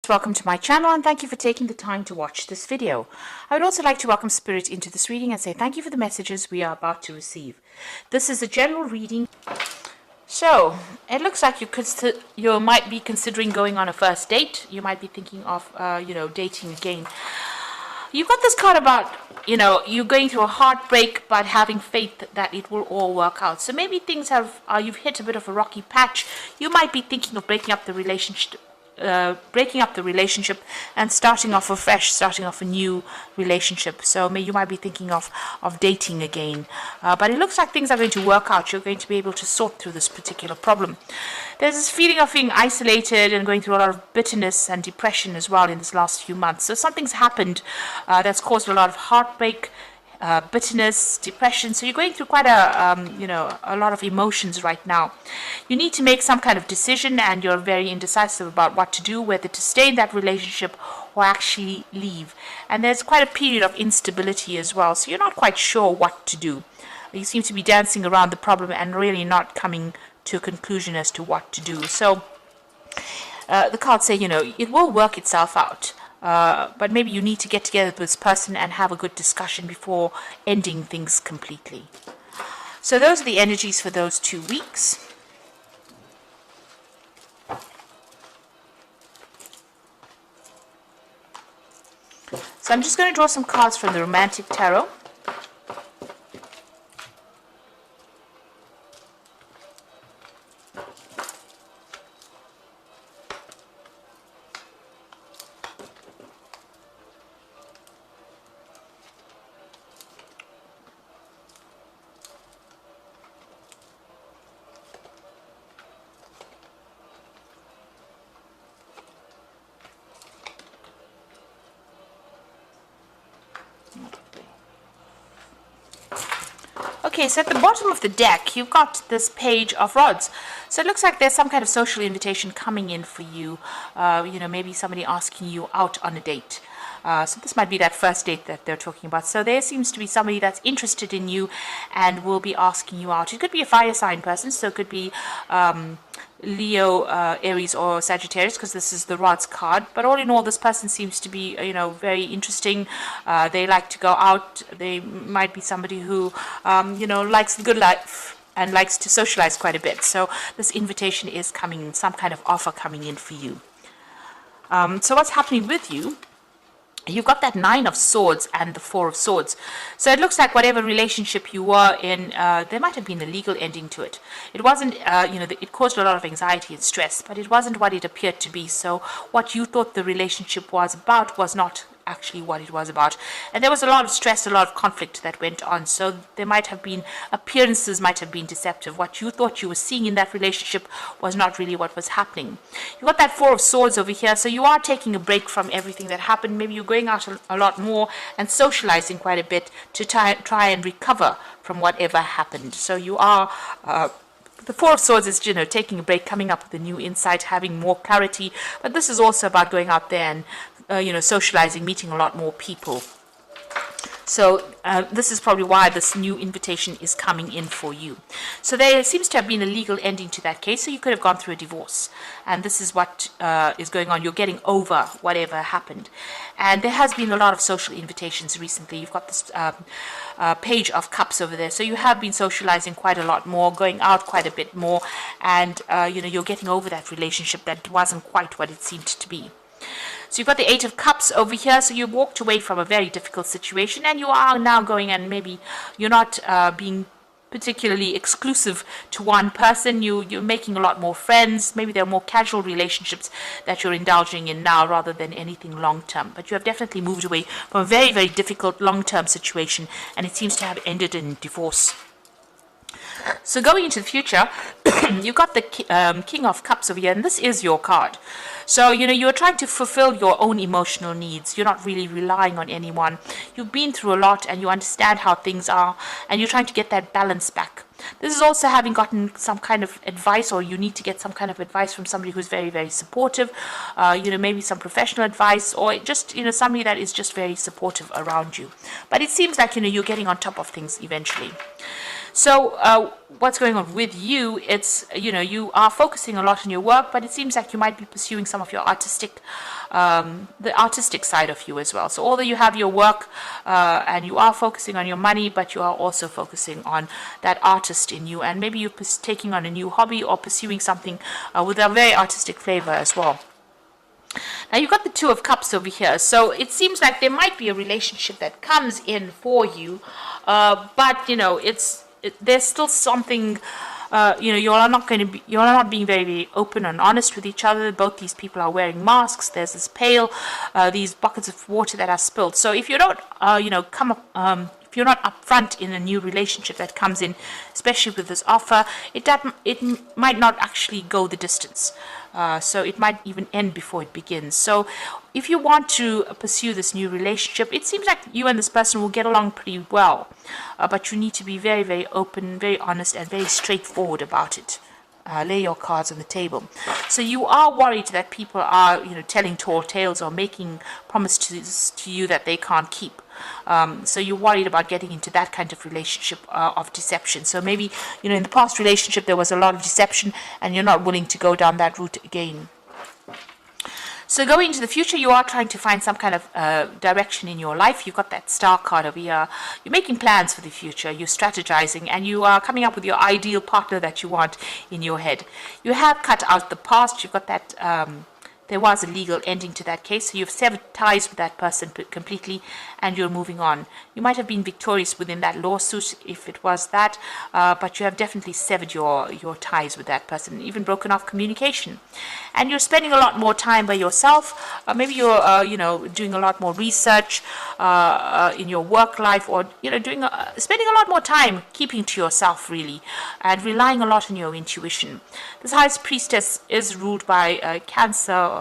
Welcome to my channel and thank you for taking the time to watch this video. I would also like to welcome Spirit into this reading and say thank you for the messages we are about to receive. This is a general reading. So, it looks like you might be considering going on a first date. You might be thinking of, dating again. You've got this card about, you're going through a heartbreak but having faith that it will all work out. So maybe things you've hit a bit of a rocky patch. You might be thinking of breaking up the relationship and starting off afresh, starting off a new relationship. So you might be thinking of dating again. But it looks like things are going to work out. You're going to be able to sort through this particular problem. There's this feeling of being isolated and going through a lot of bitterness and depression as well in this last few months. So something's happened that's caused a lot of heartbreak, bitterness, depression. So you're going through quite a lot of emotions right now. You need to make some kind of decision and you're very indecisive about what to do, whether to stay in that relationship or actually leave. And there's quite a period of instability as well. So you're not quite sure what to do. You seem to be dancing around the problem and really not coming to a conclusion as to what to do. So the cards say, it will work itself out. But maybe you need to get together with this person and have a good discussion before ending things completely. So those are the energies for those 2 weeks. So I'm just going to draw some cards from the Romantic Tarot. Okay, so at the bottom of the deck, you've got this Page of Rods. So it looks like there's some kind of social invitation coming in for you. Maybe somebody asking you out on a date. So this might be that first date that they're talking about. So there seems to be somebody that's interested in you and will be asking you out. It could be a fire sign person, so it could be Leo, Aries, or Sagittarius, because this is the Rods card. But all in all, this person seems to be, very interesting. They like to go out. They might be somebody who, likes the good life and likes to socialize quite a bit. So this invitation is coming in, some kind of offer coming in for you. So what's happening with you? You've got that 9 of Swords and the 4 of Swords. So it looks like whatever relationship you were in, there might have been a legal ending to it. It wasn't, it caused a lot of anxiety and stress, but it wasn't what it appeared to be. So what you thought the relationship was about was not actually what it was about. And there was a lot of stress, a lot of conflict that went on. So there might have been, appearances might have been deceptive. What you thought you were seeing in that relationship was not really what was happening. You got that 4 of Swords over here. So you are taking a break from everything that happened. Maybe you're going out a lot more and socializing quite a bit to try and recover from whatever happened. So you are the 4 of Swords is, taking a break, coming up with a new insight, having more clarity. But this is also about going out there and socializing, meeting a lot more people. So this is probably why this new invitation is coming in for you. So there seems to have been a legal ending to that case. So you could have gone through a divorce. And this is what is going on. You're getting over whatever happened. And there has been a lot of social invitations recently. You've got this Page of Cups over there. So you have been socializing quite a lot more, going out quite a bit more. And, you're getting over that relationship that wasn't quite what it seemed to be. So you've got the 8 of Cups over here. So you walked away from a very difficult situation and you are now going, and maybe you're not being particularly exclusive to one person. You're making a lot more friends. Maybe there are more casual relationships that you're indulging in now rather than anything long-term. But you have definitely moved away from a very, very difficult long-term situation, and it seems to have ended in divorce. So going into the future, you've got the King of Cups over here, and this is your card. So, you're trying to fulfill your own emotional needs. You're not really relying on anyone. You've been through a lot and you understand how things are, and you're trying to get that balance back. This is also having gotten some kind of advice, or you need to get some kind of advice from somebody who's very, very supportive, maybe some professional advice, or just, somebody that is just very supportive around you. But it seems like, you're getting on top of things eventually. So what's going on with you? It's, you are focusing a lot on your work, but it seems like you might be pursuing some of your artistic the artistic side of you as well. So although you have your work and you are focusing on your money, but you are also focusing on that artist in you, and maybe you're taking on a new hobby or pursuing something with a very artistic flavor as well. Now you've got the Two of Cups over here, so it seems like there might be a relationship that comes in for you, but there's still something. You're not being very, very open and honest with each other. Both these people are wearing masks. There's this pail, these buckets of water that are spilled. So if you don't, if you're not upfront in a new relationship that comes in, especially with this offer, it might not actually go the distance. So it might even end before it begins. So if you want to pursue this new relationship, it seems like you and this person will get along pretty well. But you need to be very, very open, very honest, and very straightforward about it. Lay your cards on the table. So you are worried that people are, telling tall tales or making promises to you that they can't keep. So you're worried about getting into that kind of relationship of deception. So maybe, in the past relationship there was a lot of deception and you're not willing to go down that route again. So going into the future, you are trying to find some kind of direction in your life. You've got that Star card over here. You're making plans for the future. You're strategizing, and you are coming up with your ideal partner that you want in your head. You have cut out the past. You've got that there was a legal ending to that case, so you've severed ties with that person completely, and you're moving on. You might have been victorious within that lawsuit if it was that, but you have definitely severed your ties with that person, even broken off communication. And you're spending a lot more time by yourself. Maybe you're doing a lot more research in your work life, or spending a lot more time keeping to yourself, really, and relying a lot on your intuition. This High Priestess is ruled by Cancer,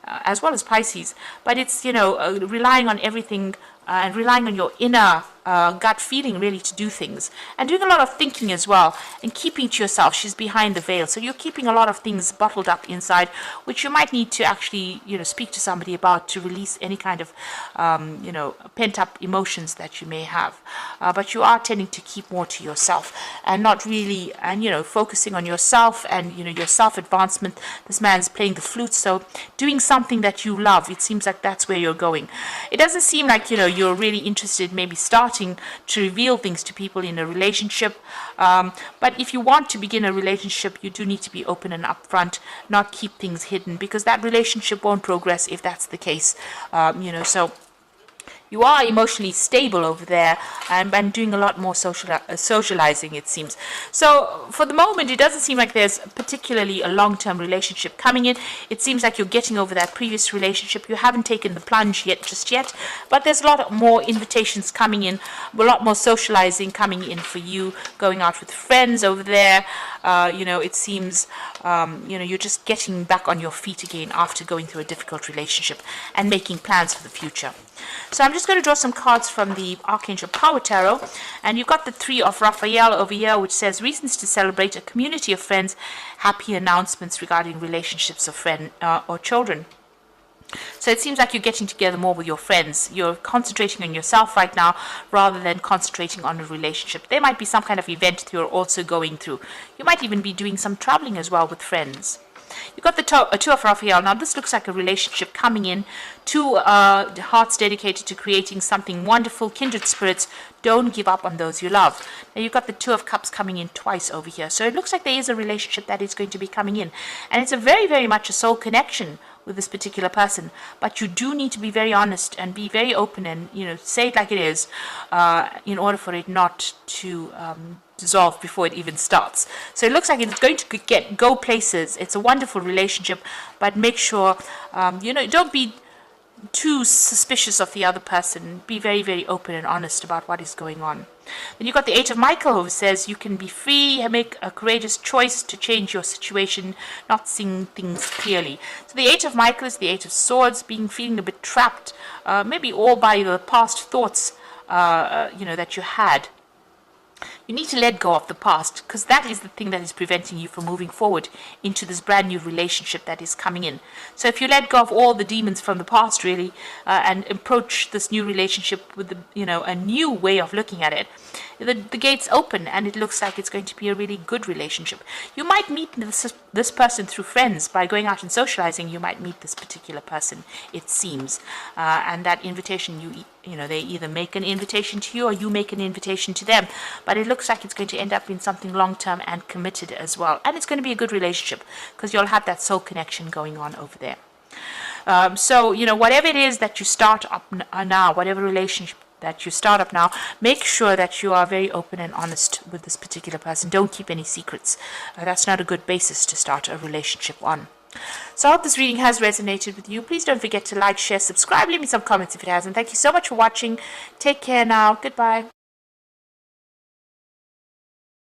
as well as Pisces, but it's relying on everything and relying on your inner gut feeling, really, to do things, and doing a lot of thinking as well, and keeping to yourself. She's behind the veil, so you're keeping a lot of things bottled up inside, which you might need to actually speak to somebody about to release any kind of pent up emotions that you may have. But you are tending to keep more to yourself and not really, and focusing on yourself and your self advancement. This man's playing the flute, so doing something that you love. It seems like that's where you're going. It doesn't seem like you're really interested, maybe starting to reveal things to people in a relationship, but if you want to begin a relationship, you do need to be open and upfront, not keep things hidden, because that relationship won't progress if that's the case. So you are emotionally stable over there, and doing a lot more socializing, it seems. So for the moment, it doesn't seem like there's particularly a long-term relationship coming in. It seems like you're getting over that previous relationship. You haven't taken the plunge just yet, but there's a lot more invitations coming in, a lot more socializing coming in for you, going out with friends over there. It seems you're just getting back on your feet again after going through a difficult relationship and making plans for the future. So I'm just going to draw some cards from the Archangel Power Tarot, and you've got the Three of Raphael over here, which says reasons to celebrate, a community of friends, happy announcements regarding relationships of friends or children. So it seems like you're getting together more with your friends. You're concentrating on yourself right now rather than concentrating on a relationship. There might be some kind of event that you're also going through. You might even be doing some traveling as well with friends. You've got the Two of Raphael. Now this looks like a relationship coming in. Two hearts dedicated to creating something wonderful, kindred spirits. Don't give up on those you love. Now you've got the Two of Cups coming in twice over here. So it looks like there is a relationship that is going to be coming in. And it's a very, very much a soul connection with this particular person, but you do need to be very honest and be very open and say it like it is, in order for it not to dissolve before it even starts. So it looks like it's going to go places. It's a wonderful relationship, but make sure don't be too suspicious of the other person. Be very, very open and honest about what is going on. Then you've got the Eight of Michael, who says you can be free, make a courageous choice to change your situation, not seeing things clearly. So the Eight of Michael is the Eight of Swords, feeling a bit trapped, maybe all by the past thoughts that you had. You need to let go of the past, because that is the thing that is preventing you from moving forward into this brand new relationship that is coming in. So if you let go of all the demons from the past, really, and approach this new relationship with a new way of looking at it, the gates open, and it looks like it's going to be a really good relationship. You might meet this person through friends. By going out and socializing, you might meet this particular person, it seems, and that invitation, they either make an invitation to you or you make an invitation to them, but it looks like it's going to end up in something long-term and committed as well, and it's going to be a good relationship because you'll have that soul connection going on over there. So whatever it is that you start up now, whatever relationship that you start up now, make sure that you are very open and honest with this particular person. Don't keep any secrets. That's not a good basis to start a relationship on. So I hope this reading has resonated with you. Please don't forget to like, share, subscribe, leave me some comments if it hasn't. Thank you so much for watching. Take care now. Goodbye.